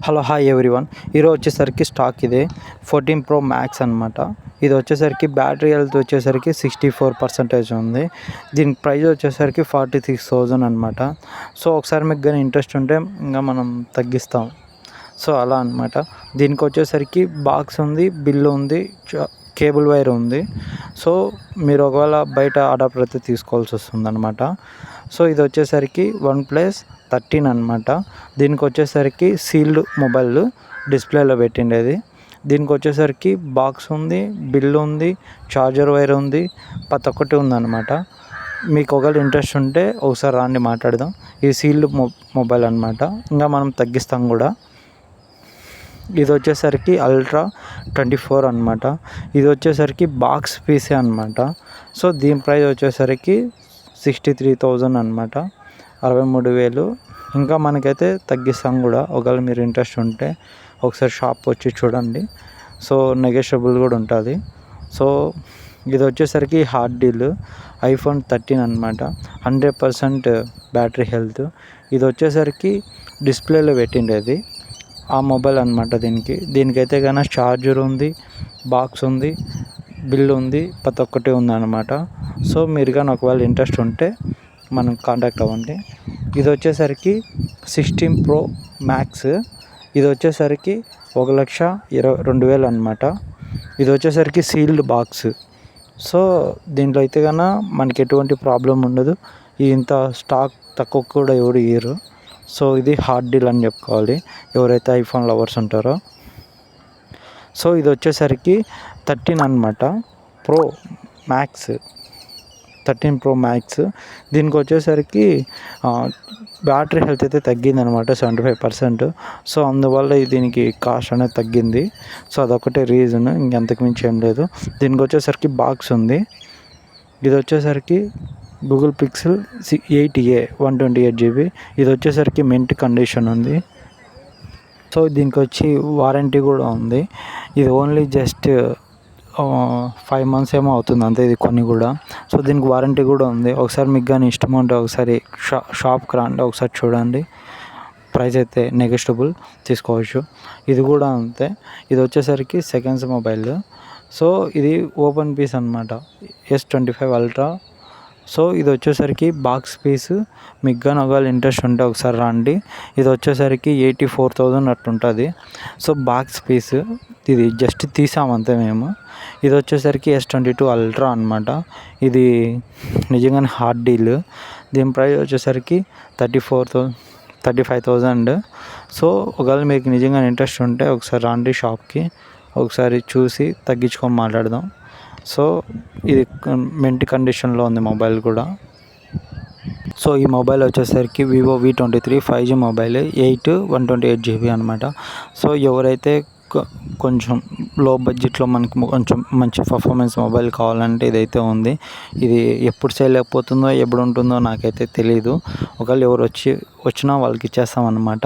Hello hi everyone. ఈరోజు వచ్చేసరికి stock ఇది 14 Pro Max అనమాట. ఇది వచ్చేసరికి బ్యాటరీ హెల్త్ వచ్చేసరికి 64% ఉంది. దీని ప్రైస్ వచ్చేసరికి 46,000 అనమాట. సో ఒకసారి మీకు కానీ ఇంట్రెస్ట్ ఉంటే ఇంకా మనం తగ్గిస్తాం. సో అలా అనమాట. దీనికి వచ్చేసరికి బాక్స్ ఉంది, బిల్లు ఉంది, కేబుల్ వైర్ ఉంది. సో మీరు ఒకవేళ బయట అడాప్టర్ అయితే తీసుకోవాల్సి వస్తుంది అనమాట. సో ఇది వచ్చేసరికి OnePlus 13 అనమాట. దీనికి వచ్చేసరికి సీల్డ్ మొబైల్ డిస్ప్లేలో పెట్టిండేది. దీనికి వచ్చేసరికి బాక్స్ ఉంది, బిల్ ఉంది, చార్జర్ వైర్ ఉంది, ప్రతి ఒక్కటి ఉందన్నమాట. మీకు ఒకవేళ ఇంట్రెస్ట్ ఉంటే ఒకసారి రాండి మాట్లాడదాం. ఇది సీల్డ్ మొబైల్ అనమాట. ఇంకా మనం తగ్గిస్తాం కూడా. ఇది వచ్చేసరికి Ultra 24 అనమాట. ఇది వచ్చేసరికి బాక్స్ పీసే అనమాట. సో దీని ప్రైస్ వచ్చేసరికి 63,000 అనమాట, 63,000. ఇంకా మనకైతే తగ్గిస్తాం కూడా. ఒకవేళ మీరు ఇంట్రెస్ట్ ఉంటే ఒకసారి షాప్ వచ్చి చూడండి. సో నెగోషియబుల్ కూడా ఉంటుంది. సో ఇది వచ్చేసరికి హాట్ డీల్ iPhone 13 అనమాట. 100% బ్యాటరీ హెల్త్. ఇది వచ్చేసరికి డిస్ప్లేలో పెట్టిండేది ఆ మొబైల్ అనమాట. దీనికైతే కానీ ఛార్జర్ ఉంది, బాక్స్ ఉంది, బిల్ ఉంది, ప్రతి ఒక్కటి ఉందన్నమాట. సో మీరు కానీ ఒకవేళ ఇంట్రెస్ట్ ఉంటే మనం కాంటాక్ట్ అవ్వండి. ఇది వచ్చేసరికి 16 Pro Max. ఇది వచ్చేసరికి 1,22,000 అనమాట. ఇది వచ్చేసరికి సీల్డ్ బాక్స్. సో దీంట్లో అయితే కన్నా మనకి ఎటువంటి ప్రాబ్లం ఉండదు. ఇంత స్టాక్ తక్కువ కూడా ఎవరు ఇయ్యరు. సో ఇది హాట్ డీల్ అని చెప్పుకోవాలి ఎవరైతే ఐఫోన్ లవర్స్ ఉంటారో. సో ఇది వచ్చేసరికి 13 అనమాట, Pro Max, 13 Pro Max. దీనికి వచ్చేసరికి బ్యాటరీ హెల్త్ అయితే తగ్గిందనమాట 75%. సో అందువల్ల దీనికి కాస్ట్ అనేది తగ్గింది. సో అదొకటే రీజన్, ఇంకెంతకు మించి ఏం లేదు. దీనికి వచ్చేసరికి బాక్స్ ఉంది. ఇది వచ్చేసరికి Google Pixel 8a 128GB. ఇది వచ్చేసరికి మింట్ కండిషన్ ఉంది. సో దీనికి వచ్చి వారంటీ కూడా ఉంది. ఇది ఓన్లీ జస్ట్ 5 months ఏమో అవుతుంది అంతే ఇది కొన్ని కూడా. సో దీనికి వారంటీ కూడా ఉంది. ఒకసారి మీకు కానీ ఇష్టం ఉంటే ఒకసారి షాప్కి రండి, ఒకసారి చూడండి. ప్రైస్ అయితే నెగోషియబుల్, తీసుకోవచ్చు. ఇది కూడా అంతే. ఇది వచ్చేసరికి సెకండ్స్ మొబైల్. సో ఇది ఓపెన్ పీస్ అనమాట, S25 Ultra. సో ఇది వచ్చేసరికి బాక్స్ పీస్. మీకు కానీ ఒకవేళ ఇంట్రెస్ట్ ఉంటే ఒకసారి రండి. ఇది వచ్చేసరికి 84,000 అట్లుంటుంది. సో బాక్స్ పీస్ ఇది జస్ట్ తీసామంతే మేము. ఇది వచ్చేసరికి S22 Ultra అనమాట. ఇది నిజంగానే హాట్ డీల్. దీని ప్రైస్ వచ్చేసరికి 35,000. సో ఒకవేళ మీకు నిజంగా ఇంట్రెస్ట్ ఉంటే ఒకసారి రండి షాప్కి, ఒకసారి చూసి తగ్గించుకొని మాట్లాడదాం. సో ఇది మింట్ కండిషన్లో ఉంది మొబైల్ కూడా. సో ఈ మొబైల్ వచ్చేసరికి Vivo V23 5G mobile, 8 128GB అనమాట. సో ఎవరైతే కొంచెం లో బడ్జెట్లో మనకి కొంచెం మంచి పర్ఫార్మెన్స్ మొబైల్ కావాలంటే ఇదైతే ఉంది. ఇది ఎప్పుడు సేల్ అయిపోతుందో ఎప్పుడు ఉంటుందో నాకైతే తెలీదు. ఒకవేళ ఎవరు వచ్చినా వాళ్ళకి ఇచ్చేస్తాం అన్నమాట.